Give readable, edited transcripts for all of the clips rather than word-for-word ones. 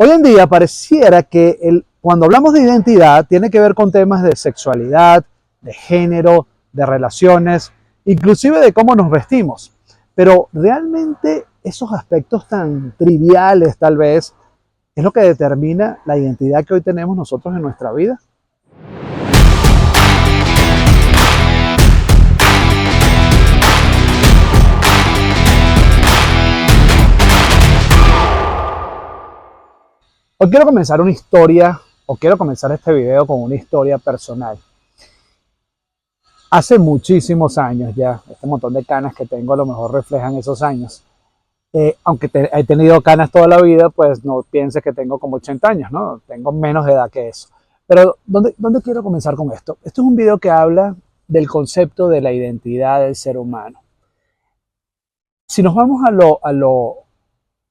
Hoy en día pareciera que cuando hablamos de identidad tiene que ver con temas de sexualidad, de género, de relaciones, inclusive de cómo nos vestimos. Pero realmente esos aspectos tan triviales tal vez es lo que determina la identidad que hoy tenemos nosotros en nuestra vida. Hoy quiero comenzar una historia, o quiero comenzar este video con una historia personal. Hace muchísimos años ya, este montón de canas que tengo a lo mejor reflejan esos años. Aunque he tenido canas toda la vida, pues no piense que tengo como 80 años, ¿no? Tengo menos de edad que eso. Pero ¿dónde quiero comenzar con esto? Esto es un video que habla del concepto de la identidad del ser humano. Si nos vamos a lo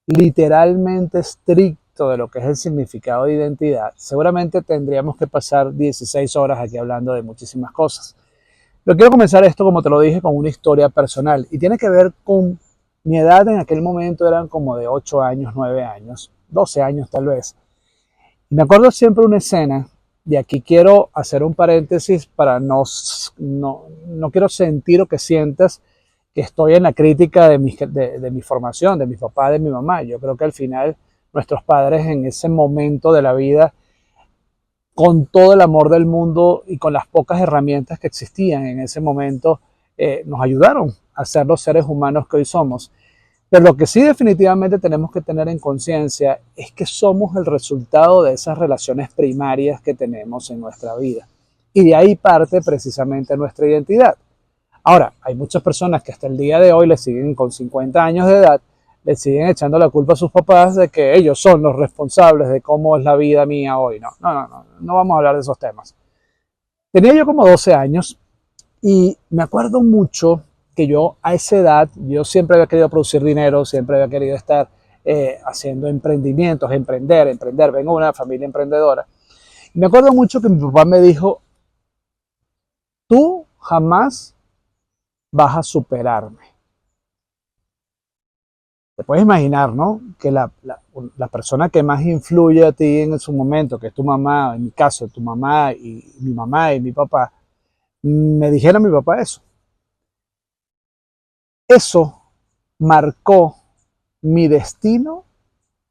literalmente estricto de lo que es el significado de identidad, seguramente tendríamos que pasar 16 horas aquí hablando de muchísimas cosas. Pero quiero comenzar esto, como te lo dije, con una historia personal y tiene que ver con mi edad. En aquel momento eran como de 8 años, 9 años, 12 años tal vez. Y me acuerdo siempre una escena, y aquí quiero hacer un paréntesis para no quiero sentir o que sientas que estoy en la crítica de mi formación, de mi papá, de mi mamá. Yo creo que al final nuestros padres en ese momento de la vida, con todo el amor del mundo y con las pocas herramientas que existían en ese momento, nos ayudaron a ser los seres humanos que hoy somos. Pero lo que sí definitivamente tenemos que tener en conciencia es que somos el resultado de esas relaciones primarias que tenemos en nuestra vida. Y de ahí parte precisamente nuestra identidad. Ahora, hay muchas personas que hasta el día de hoy le siguen con 50 años de edad, le siguen echando la culpa a sus papás de que ellos son los responsables de cómo es la vida mía hoy. No vamos a hablar de esos temas. Tenía yo como 12 años y me acuerdo mucho que yo a esa edad, yo siempre había querido producir dinero, siempre había querido estar haciendo emprendimientos, emprender. Vengo de una familia emprendedora. Y me acuerdo mucho que mi papá me dijo, tú jamás vas a superarme. Te puedes imaginar, ¿no? Que la persona que más influye a ti en su momento, que es tu mamá, en mi caso, tu mamá y mi papá, me dijera a mi papá eso. Eso marcó mi destino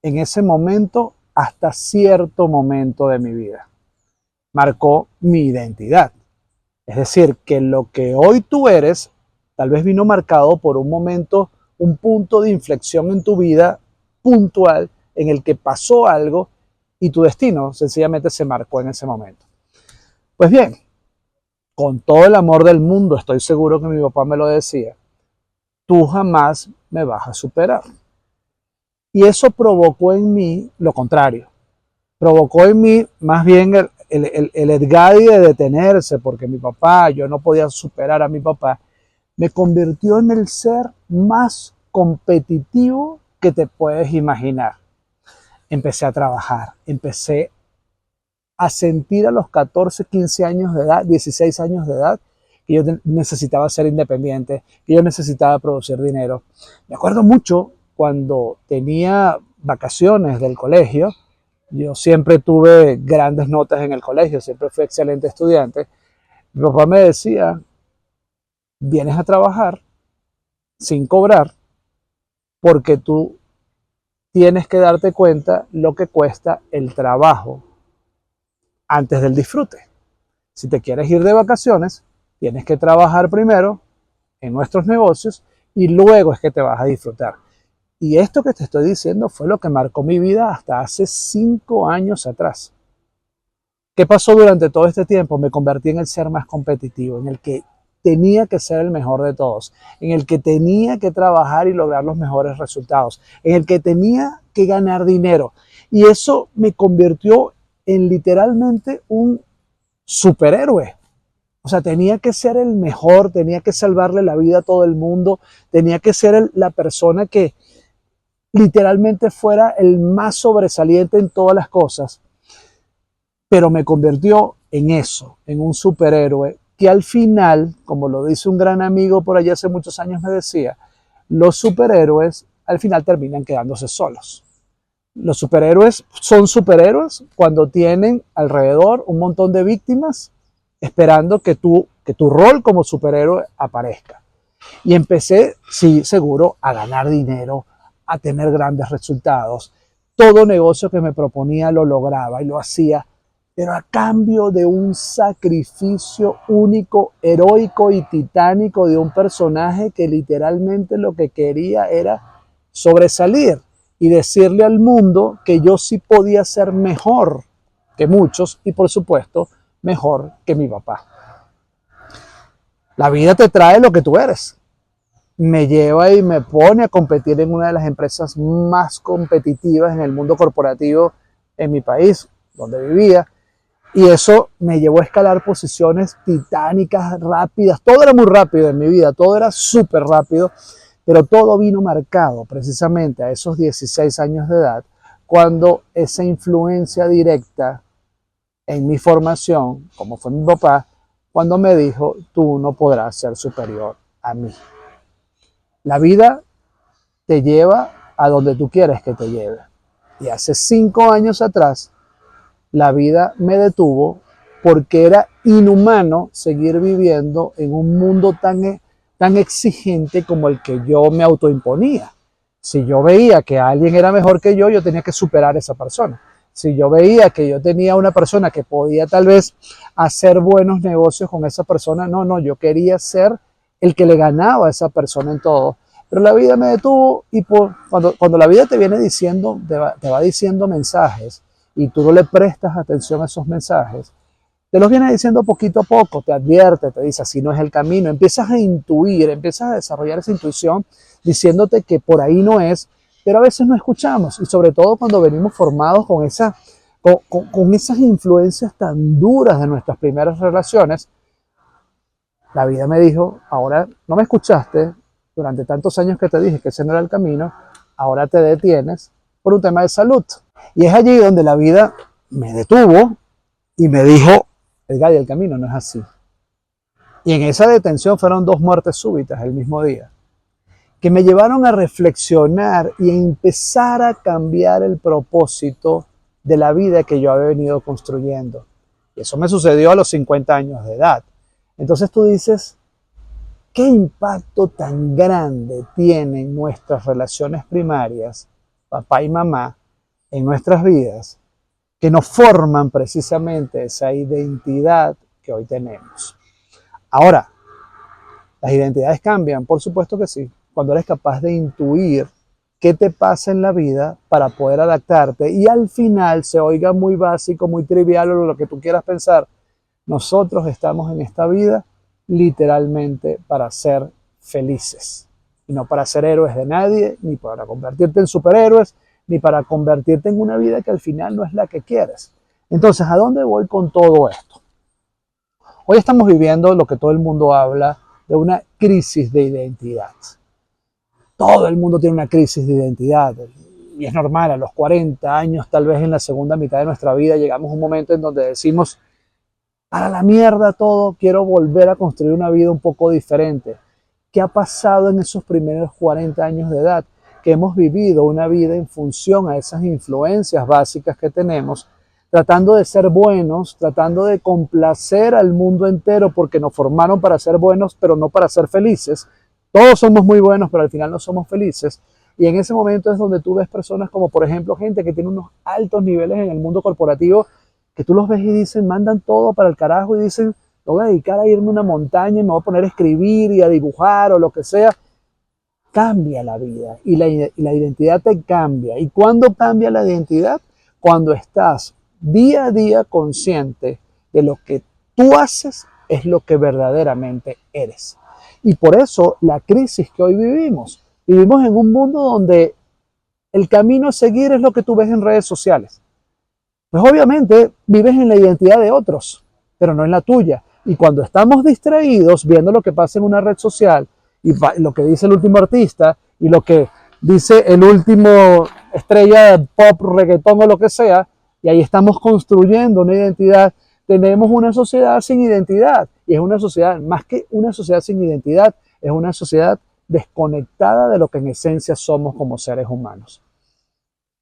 en ese momento hasta cierto momento de mi vida. Marcó mi identidad. Es decir, que lo que hoy tú eres, tal vez vino marcado por un momento, un punto de inflexión en tu vida puntual en el que pasó algo y tu destino sencillamente se marcó en ese momento. Pues bien, con todo el amor del mundo, estoy seguro que mi papá me lo decía, tú jamás me vas a superar. Y eso provocó en mí lo contrario. Provocó en mí más bien el Edgadi de detenerse, porque mi papá, yo no podía superar a mi papá, me convirtió en el ser más competitivo que te puedes imaginar. Empecé a trabajar, empecé a sentir a los 14, 15 años de edad, 16 años de edad, que yo necesitaba ser independiente, que yo necesitaba producir dinero. Me acuerdo mucho cuando tenía vacaciones del colegio. Yo siempre tuve grandes notas en el colegio, siempre fui excelente estudiante. Mi papá me decía, vienes a trabajar sin cobrar porque tú tienes que darte cuenta lo que cuesta el trabajo antes del disfrute. Si te quieres ir de vacaciones, tienes que trabajar primero en nuestros negocios y luego es que te vas a disfrutar. Y esto que te estoy diciendo fue lo que marcó mi vida hasta hace 5 años atrás. ¿Qué pasó durante todo este tiempo? Me convertí en el ser más competitivo, en el que tenía que ser el mejor de todos, en el que tenía que trabajar y lograr los mejores resultados, en el que tenía que ganar dinero. Y eso me convirtió en literalmente un superhéroe. O sea, tenía que ser el mejor, tenía que salvarle la vida a todo el mundo, tenía que ser la persona que literalmente fuera el más sobresaliente en todas las cosas. Pero me convirtió en eso, en un superhéroe que al final, como lo dice un gran amigo por allá hace muchos años me decía, los superhéroes al final terminan quedándose solos. Los superhéroes son superhéroes cuando tienen alrededor un montón de víctimas esperando que tu rol como superhéroe aparezca. Y empecé, sí, seguro, a ganar dinero, a tener grandes resultados. Todo negocio que me proponía lo lograba y lo hacía, pero a cambio de un sacrificio único, heroico y titánico de un personaje que literalmente lo que quería era sobresalir y decirle al mundo que yo sí podía ser mejor que muchos y por supuesto mejor que mi papá. La vida te trae lo que tú eres. Me lleva y me pone a competir en una de las empresas más competitivas en el mundo corporativo en mi país, donde vivía. Y eso me llevó a escalar posiciones titánicas, rápidas. Todo era muy rápido en mi vida, todo era súper rápido, pero todo vino marcado precisamente a esos 16 años de edad, cuando esa influencia directa en mi formación, como fue mi papá, cuando me dijo, tú no podrás ser superior a mí. La vida te lleva a donde tú quieres que te lleve. Y hace 5 años atrás, la vida me detuvo porque era inhumano seguir viviendo en un mundo tan exigente como el que yo me autoimponía. Si yo veía que alguien era mejor que yo tenía que superar a esa persona. Si yo veía que yo tenía una persona que podía tal vez hacer buenos negocios con esa persona, no, yo quería ser el que le ganaba a esa persona en todo. Pero la vida me detuvo y cuando la vida te viene diciendo, te va diciendo mensajes y tú no le prestas atención a esos mensajes, te los viene diciendo poquito a poco, te advierte, te dice, así no es el camino, empiezas a intuir, empiezas a desarrollar esa intuición diciéndote que por ahí no es, pero a veces no escuchamos y sobre todo cuando venimos formados con esas influencias tan duras de nuestras primeras relaciones. La vida me dijo, ahora no me escuchaste durante tantos años que te dije que ese no era el camino, ahora te detienes por un tema de salud. Y es allí donde la vida me detuvo y me dijo, el camino no es así. Y en esa detención fueron 2 muertes súbitas el mismo día, que me llevaron a reflexionar y a empezar a cambiar el propósito de la vida que yo había venido construyendo. Y eso me sucedió a los 50 años de edad. Entonces tú dices, ¿qué impacto tan grande tienen nuestras relaciones primarias, papá y mamá, en nuestras vidas, que nos forman precisamente esa identidad que hoy tenemos? Ahora, ¿las identidades cambian? Por supuesto que sí. Cuando eres capaz de intuir qué te pasa en la vida para poder adaptarte y al final se oiga muy básico, muy trivial o lo que tú quieras pensar, nosotros estamos en esta vida literalmente para ser felices y no para ser héroes de nadie, ni para convertirte en superhéroes, ni para convertirte en una vida que al final no es la que quieres. Entonces, ¿a dónde voy con todo esto? Hoy estamos viviendo lo que todo el mundo habla de una crisis de identidad. Todo el mundo tiene una crisis de identidad y es normal, a los 40 años, tal vez en la segunda mitad de nuestra vida, llegamos a un momento en donde decimos, para la mierda todo, quiero volver a construir una vida un poco diferente. ¿Qué ha pasado en esos primeros 40 años de edad? Que hemos vivido una vida en función a esas influencias básicas que tenemos, tratando de ser buenos, tratando de complacer al mundo entero porque nos formaron para ser buenos, pero no para ser felices. Todos somos muy buenos, pero al final no somos felices. Y en ese momento es donde tú ves personas como, por ejemplo, gente que tiene unos altos niveles en el mundo corporativo, que tú los ves y dicen, mandan todo para el carajo y dicen, me voy a dedicar a irme a una montaña y me voy a poner a escribir y a dibujar o lo que sea. Cambia la vida y la identidad te cambia. ¿Y cuándo cambia la identidad? Cuando estás día a día consciente de lo que tú haces es lo que verdaderamente eres. Y por eso la crisis que hoy vivimos en un mundo donde el camino a seguir es lo que tú ves en redes sociales. Pues obviamente vives en la identidad de otros, pero no en la tuya. Y cuando estamos distraídos viendo lo que pasa en una red social y lo que dice el último artista y lo que dice el último estrella de pop, reggaetón o lo que sea, y ahí estamos construyendo una identidad, tenemos una sociedad sin identidad. Y es una sociedad, más que una sociedad sin identidad, es una sociedad desconectada de lo que en esencia somos como seres humanos.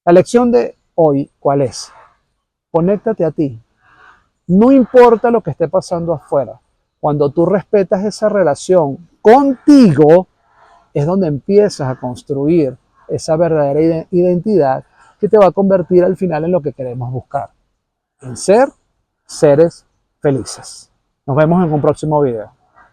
La lección de hoy, ¿cuál es? Conéctate a ti. No importa lo que esté pasando afuera. Cuando tú respetas esa relación contigo, es donde empiezas a construir esa verdadera identidad que te va a convertir al final en lo que queremos buscar. En ser seres felices. Nos vemos en un próximo video.